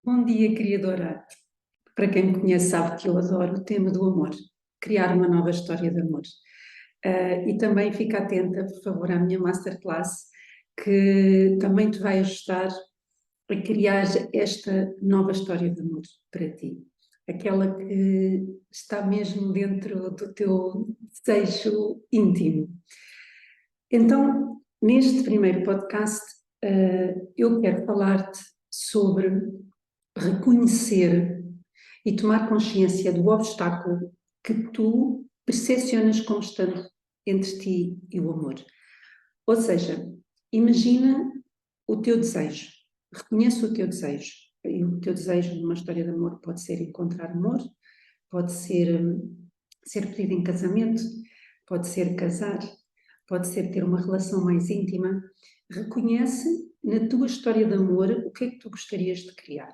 Bom dia, criadora. Para quem me conhece sabe que eu adoro o tema do amor, criar uma nova história de amor. E também fica atenta, por favor, à minha masterclass, que também te vai ajudar a criar esta nova história de amor para ti. Aquela que está mesmo dentro do teu desejo íntimo. Então, neste primeiro podcast, eu quero falar-te sobre reconhecer e tomar consciência do obstáculo que tu percepcionas como estando entre ti e o amor. Ou seja, imagina o teu desejo, reconhece o teu desejo. E o teu desejo numa história de amor pode ser encontrar amor, pode ser ser pedido em casamento, pode ser casar, pode ser ter uma relação mais íntima. Reconhece na tua história de amor o que é que tu gostarias de criar.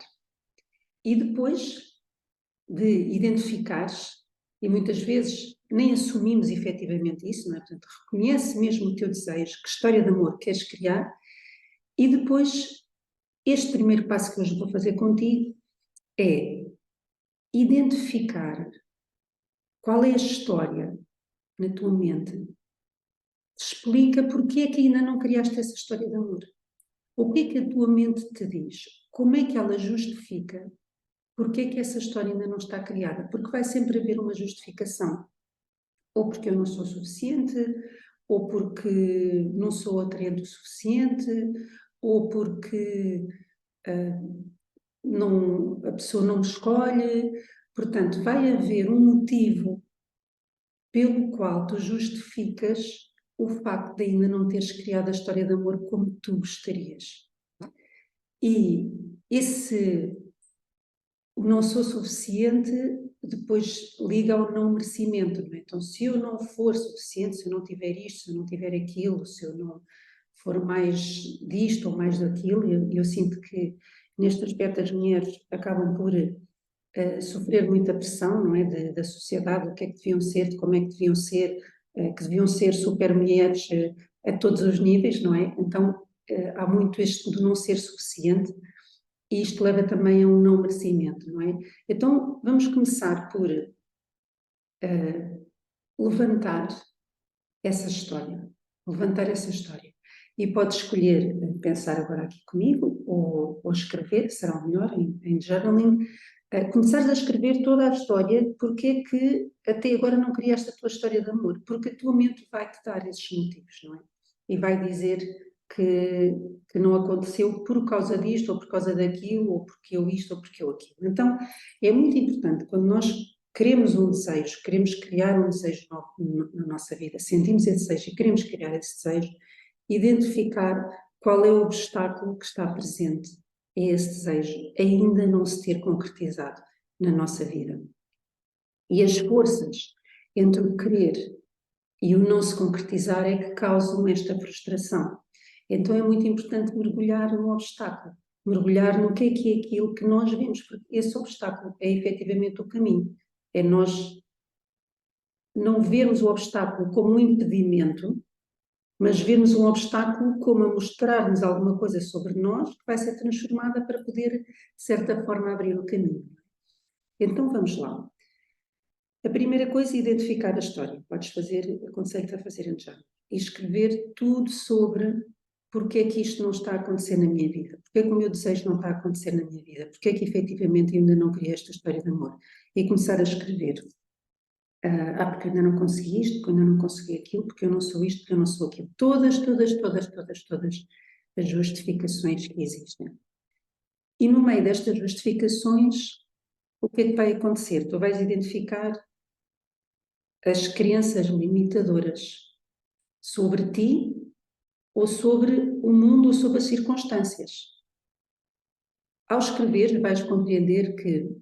E depois de identificares, e muitas vezes nem assumimos efetivamente isso, não é? Portanto, reconhece mesmo o teu desejo, que história de amor queres criar, e depois, este primeiro passo que hoje vou fazer contigo é identificar qual é a história na tua mente. Explica porque é que ainda não criaste essa história de amor. O que é que a tua mente te diz? Como é que ela justifica porque é que essa história ainda não está criada? Porque vai sempre haver uma justificação. Ou porque eu não sou suficiente, ou porque não sou atraente o suficiente, ou porque a pessoa não me escolhe. Portanto, vai haver um motivo pelo qual tu justificas o facto de ainda não teres criado a história de amor como tu gostarias. E esse não sou suficiente depois liga ao não merecimento, não é? Então, se eu não for suficiente, se eu não tiver isto, se eu não tiver aquilo, se eu não for mais disto ou mais daquilo, eu sinto que neste aspecto as mulheres acabam por sofrer muita pressão, não é? Da sociedade, o que é que deviam ser, de como é que deviam ser, que deviam ser super mulheres a todos os níveis, não é? Então, há muito este de não ser suficiente. E isto leva também a um não merecimento, não é? Então, vamos começar por levantar essa história. Levantar essa história. E podes escolher pensar agora aqui comigo, ou escrever, será o melhor, em journaling. Começares a escrever toda a história, porque é que até agora não criaste a tua história de amor? Porque a tua mente vai-te dar esses motivos, não é? E vai dizer que não aconteceu por causa disto, ou por causa daquilo, ou porque eu isto, ou porque eu aquilo. Então, é muito importante, quando nós queremos um desejo, queremos criar um desejo novo na nossa vida, sentimos esse desejo e queremos criar esse desejo, identificar qual é o obstáculo que está presente a esse desejo ainda não se ter concretizado na nossa vida. E as forças entre o querer e o não se concretizar é que causam esta frustração. Então é muito importante mergulhar no obstáculo, mergulhar no que é aquilo que nós vemos, porque esse obstáculo é efetivamente o caminho. É nós não vermos o obstáculo como um impedimento, mas vermos um obstáculo como a mostrar-nos alguma coisa sobre nós que vai ser transformada para poder, de certa forma, abrir o caminho. Então vamos lá. A primeira coisa é identificar a história. Podes fazer, aconselho-te a fazer em já. E escrever tudo sobre porque é que isto não está a acontecer na minha vida, porque é que o meu desejo não está a acontecer na minha vida, porque é que efetivamente ainda não criei esta história de amor. E começar a escrever. Porque ainda não consegui isto, porque ainda não consegui aquilo, porque eu não sou isto, porque eu não sou aquilo. Todas as justificações que existem. E no meio destas justificações, o que é que vai acontecer? Tu vais identificar as crenças limitadoras sobre ti, ou sobre o mundo, ou sobre as circunstâncias. Ao escrever, vais compreender que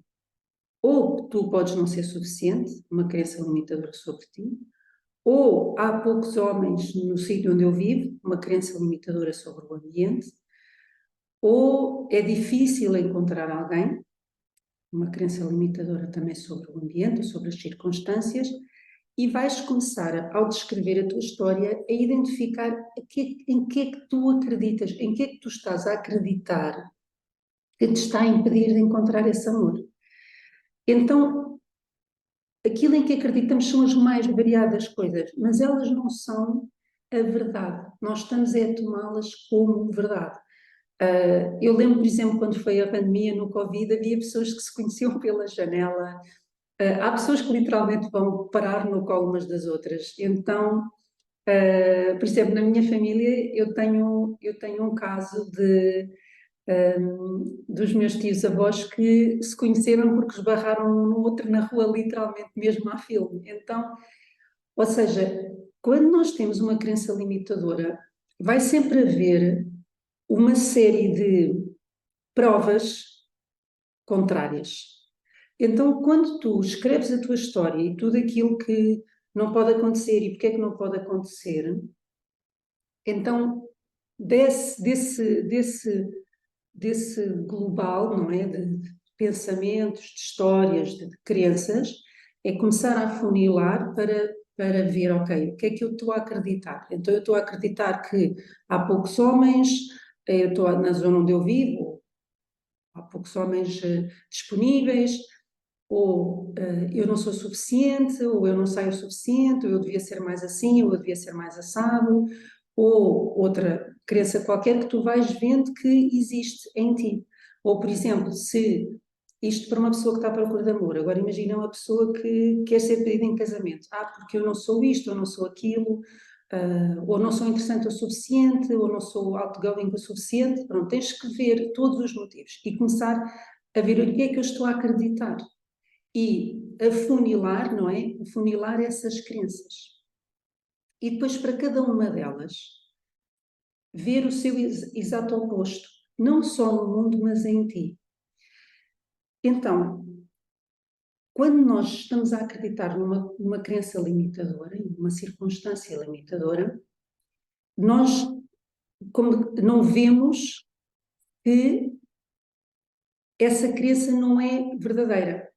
ou tu podes não ser suficiente, uma crença limitadora sobre ti, ou há poucos homens no sítio onde eu vivo, uma crença limitadora sobre o ambiente, ou é difícil encontrar alguém, uma crença limitadora também sobre o ambiente, sobre as circunstâncias, e vais começar, ao descrever a tua história, a identificar em que é que tu acreditas, em que é que tu estás a acreditar que te está a impedir de encontrar esse amor. Então, aquilo em que acreditamos são as mais variadas coisas, mas elas não são a verdade. Nós estamos a tomá-las como verdade. Eu lembro, por exemplo, quando foi a pandemia no Covid, havia pessoas que se conheciam pela janela. Há pessoas que literalmente vão parar no colo umas das outras. Então, por exemplo, na minha família, eu tenho um caso dos meus tios-avós que se conheceram porque esbarraram um no outro na rua, literalmente mesmo à filme. Então, ou seja, quando nós temos uma crença limitadora, vai sempre haver uma série de provas contrárias. Então, quando tu escreves a tua história e tudo aquilo que não pode acontecer e porque é que não pode acontecer, então desse global, não é? De pensamentos, de histórias, de crenças, é começar a afunilar para ver, ok, o que é que eu estou a acreditar? Então, eu estou a acreditar que há poucos homens, eu estou na zona onde eu vivo, há poucos homens disponíveis, ou eu não sou suficiente, ou eu não sei o suficiente, ou eu devia ser mais assim, ou eu devia ser mais assado, ou outra crença qualquer que tu vais vendo que existe em ti. Ou, por exemplo, se isto para uma pessoa que está à procura de amor, agora imagina uma pessoa que quer ser pedida em casamento. Porque eu não sou isto, ou não sou aquilo, ou não sou interessante o suficiente, ou não sou outgoing o suficiente. Pronto, tens que ver todos os motivos e começar a ver o que é que eu estou a acreditar e afunilar, não é? Afunilar essas crenças. E depois, para cada uma delas, ver o seu exato oposto, não só no mundo, mas em ti. Então, quando nós estamos a acreditar numa crença limitadora, em uma circunstância limitadora, nós como não vemos que essa crença não é verdadeira.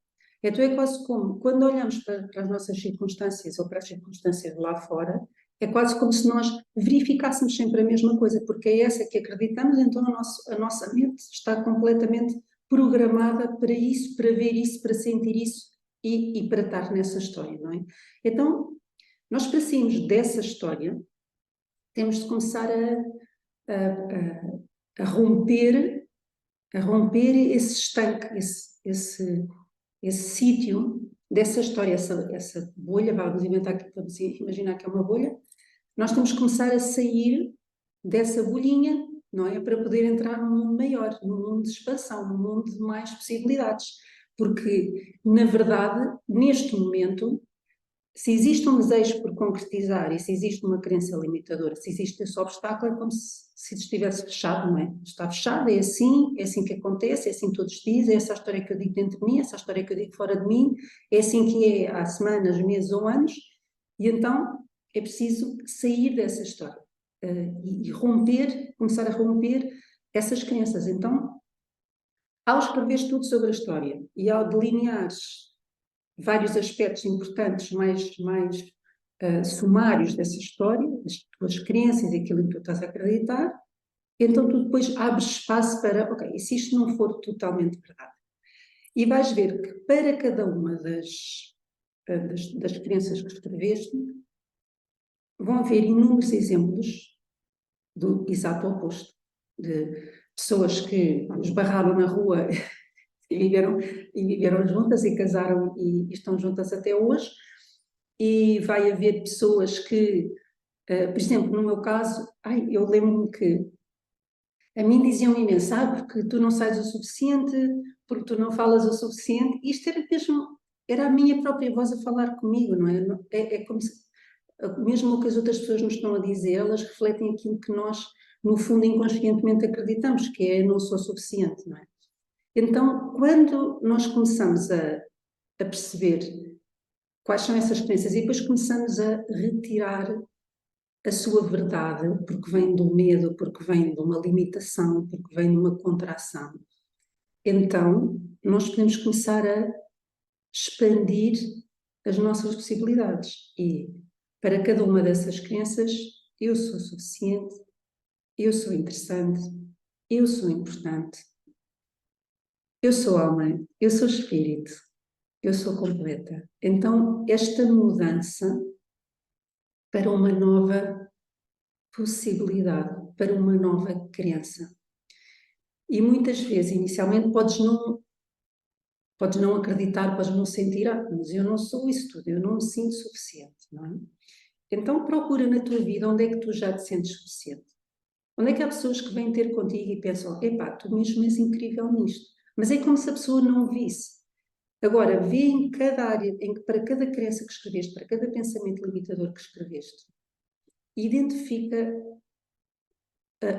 Então é quase como, quando olhamos para as nossas circunstâncias ou para as circunstâncias lá fora, é quase como se nós verificássemos sempre a mesma coisa, porque é essa que acreditamos, então a nossa mente está completamente programada para isso, para ver isso, para sentir isso e para estar nessa história, não é? Então, nós para sairmos dessa história, temos de começar a romper, a romper esse estanque, esse sítio dessa história, essa bolha, vamos imaginar que é uma bolha, nós temos que começar a sair dessa bolhinha, não é? Para poder entrar num mundo maior, num mundo de expansão, num mundo de mais possibilidades. Porque, na verdade, neste momento, se existe um desejo por concretizar e se existe uma crença limitadora, se existe esse obstáculo, é como se estivesse fechado, não é? Está fechado, é assim que acontece, é assim que todos dizem, é essa a história que eu digo dentro de mim, essa a história que eu digo fora de mim, é assim que é há semanas, meses ou anos, e então é preciso sair dessa história e romper, começar a romper essas crenças. Então, ao escreveres tudo sobre a história e ao delineares vários aspectos importantes, mais sumários dessa história, das tuas crenças e aquilo em que tu estás a acreditar, então tu depois abres espaço para, ok, e se isto não for totalmente verdade? E vais ver que para cada uma das crenças que escreveste, vão haver inúmeros exemplos do exato oposto, de pessoas que esbarraram na rua e viveram juntas e casaram e estão juntas até hoje, e vai haver pessoas que, por exemplo, no meu caso, eu lembro-me que a mim diziam imenso, porque tu não sais o suficiente, porque tu não falas o suficiente. Isto era mesmo, era a minha própria voz a falar comigo, não é? É como se, mesmo o que as outras pessoas nos estão a dizer, elas refletem aquilo que nós, no fundo, inconscientemente acreditamos, que é não sou suficiente, não é? Então, quando nós começamos a perceber quais são essas crenças e depois começamos a retirar a sua verdade, porque vem do medo, porque vem de uma limitação, porque vem de uma contração, então nós podemos começar a expandir as nossas possibilidades. E para cada uma dessas crenças, eu sou suficiente, eu sou interessante, eu sou importante, eu sou alma, eu sou espírito, eu sou completa. Então, esta mudança para uma nova possibilidade, para uma nova crença. E muitas vezes, inicialmente, podes não acreditar, podes não sentir, mas eu não sou isso tudo, eu não me sinto suficiente, não é? Então procura na tua vida onde é que tu já te sentes suficiente. Onde é que há pessoas que vêm ter contigo e pensam, epá, tu mesmo és incrível nisto. Mas é como se a pessoa não visse. Agora, vê em cada área, para cada crença que escreveste, para cada pensamento limitador que escreveste, identifica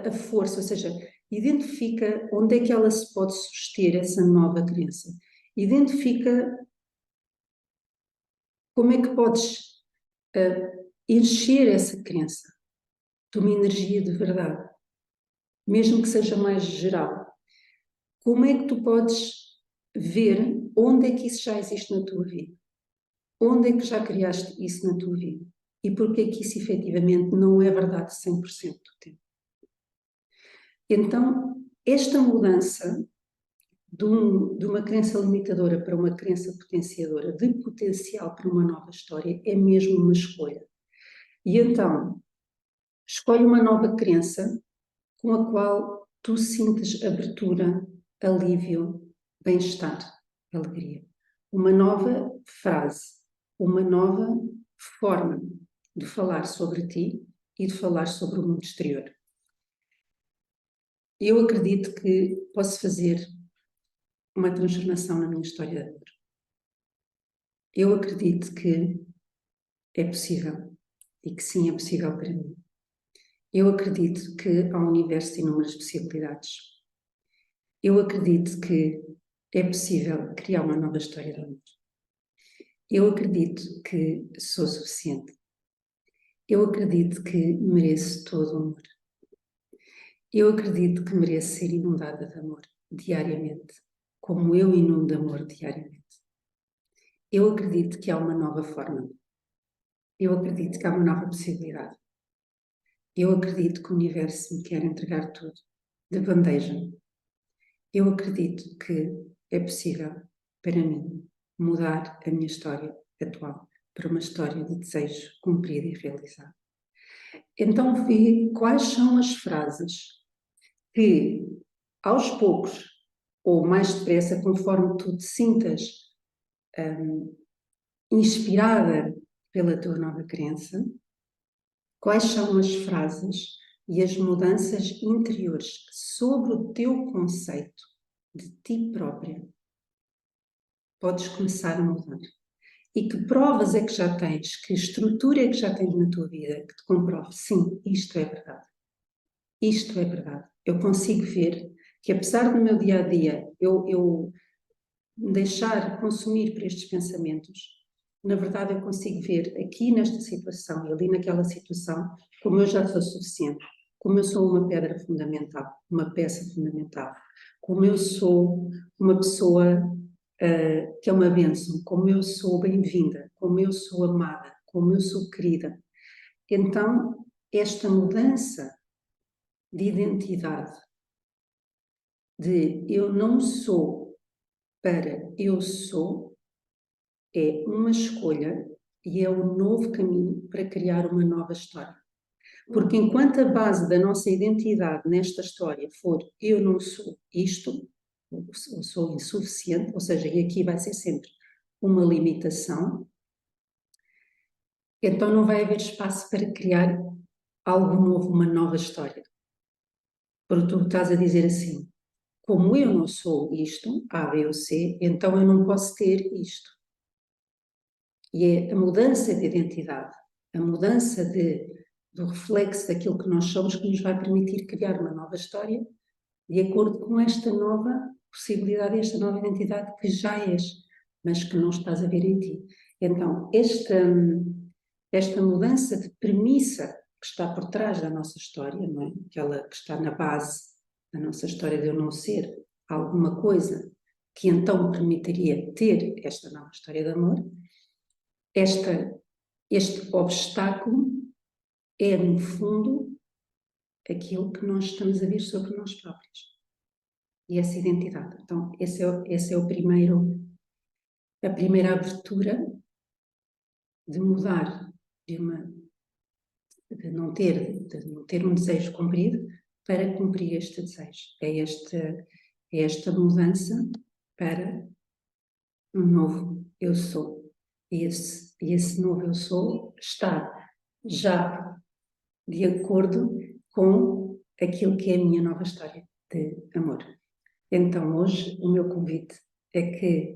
a força, ou seja, identifica onde é que ela se pode suster, essa nova crença. Identifica como é que podes encher essa crença de uma energia de verdade, mesmo que seja mais geral. Como é que tu podes ver onde é que isso já existe na tua vida? Onde é que já criaste isso na tua vida? E porquê é que isso efetivamente não é verdade 100% do tempo? Então, esta mudança de uma crença limitadora para uma crença potenciadora, de potencial para uma nova história, é mesmo uma escolha. E então, escolhe uma nova crença com a qual tu sintes abertura, alívio, bem-estar, alegria. Uma nova frase, uma nova forma de falar sobre ti e de falar sobre o mundo exterior. Eu acredito que posso fazer uma transformação na minha história de amor. Eu acredito que é possível e que sim, é possível para mim. Eu acredito que há um universo de inúmeras possibilidades. Eu acredito que é possível criar uma nova história de amor. Eu acredito que sou suficiente. Eu acredito que mereço todo o amor. Eu acredito que mereço ser inundada de amor diariamente, como eu inundo de amor diariamente. Eu acredito que há uma nova forma. Eu acredito que há uma nova possibilidade. Eu acredito que o universo me quer entregar tudo, de bandeja. Eu acredito que é possível, para mim, mudar a minha história atual para uma história de desejo cumprido e realizado. Então vê quais são as frases que, aos poucos, ou mais depressa, conforme tu te sintas inspirada pela tua nova crença, quais são as frases e as mudanças interiores sobre o teu conceito de ti própria podes começar a mudar. E que provas é que já tens, que estrutura é que já tens na tua vida que te comprove, sim, isto é verdade. Isto é verdade. Eu consigo ver que apesar do meu dia-a-dia eu me deixar consumir por estes pensamentos, na verdade eu consigo ver aqui nesta situação e ali naquela situação como eu já sou suficiente, como eu sou uma pedra fundamental, uma peça fundamental, como eu sou uma pessoa que é uma bênção, como eu sou bem-vinda, como eu sou amada, como eu sou querida. Então, esta mudança de identidade, de eu não sou para eu sou, é uma escolha e é um novo caminho para criar uma nova história. Porque enquanto a base da nossa identidade nesta história for eu não sou isto, ou sou insuficiente, ou seja, e aqui vai ser sempre uma limitação, então não vai haver espaço para criar algo novo, uma nova história. Porque tu estás a dizer assim, como eu não sou isto, A, B ou C, então eu não posso ter isto. E é a mudança de identidade, a mudança do reflexo daquilo que nós somos que nos vai permitir criar uma nova história de acordo com esta nova possibilidade, esta nova identidade que já és, mas que não estás a ver em ti. Então, esta mudança de premissa que está por trás da nossa história, não é? Aquela que está na base da nossa história de eu não ser alguma coisa que então permitiria ter esta nova história de amor, este obstáculo é, no fundo, aquilo que nós estamos a ver sobre nós próprios. e essa identidade. Então, esse é a primeira abertura de mudar, de não ter um desejo cumprido para cumprir este desejo. É esta mudança para um novo eu sou. E esse novo eu sou está já de acordo com aquilo que é a minha nova história de amor. Então, hoje, o meu convite é que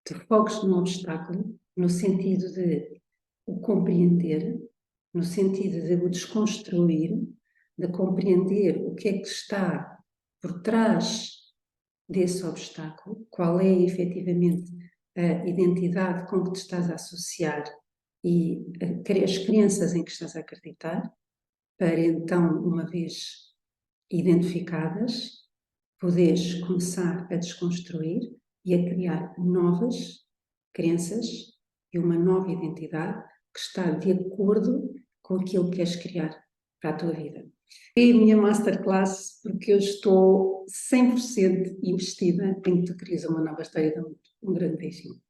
te foques no obstáculo, no sentido de o compreender, no sentido de o desconstruir, de compreender o que é que está por trás desse obstáculo, qual é efetivamente a identidade com que te estás a associar e as crenças em que estás a acreditar, para então, uma vez identificadas, poderes começar a desconstruir e a criar novas crenças e uma nova identidade que está de acordo com aquilo que queres criar para a tua vida. É a minha masterclass porque eu estou 100% investida em que tu crias uma nova história de amor. Um grande beijinho.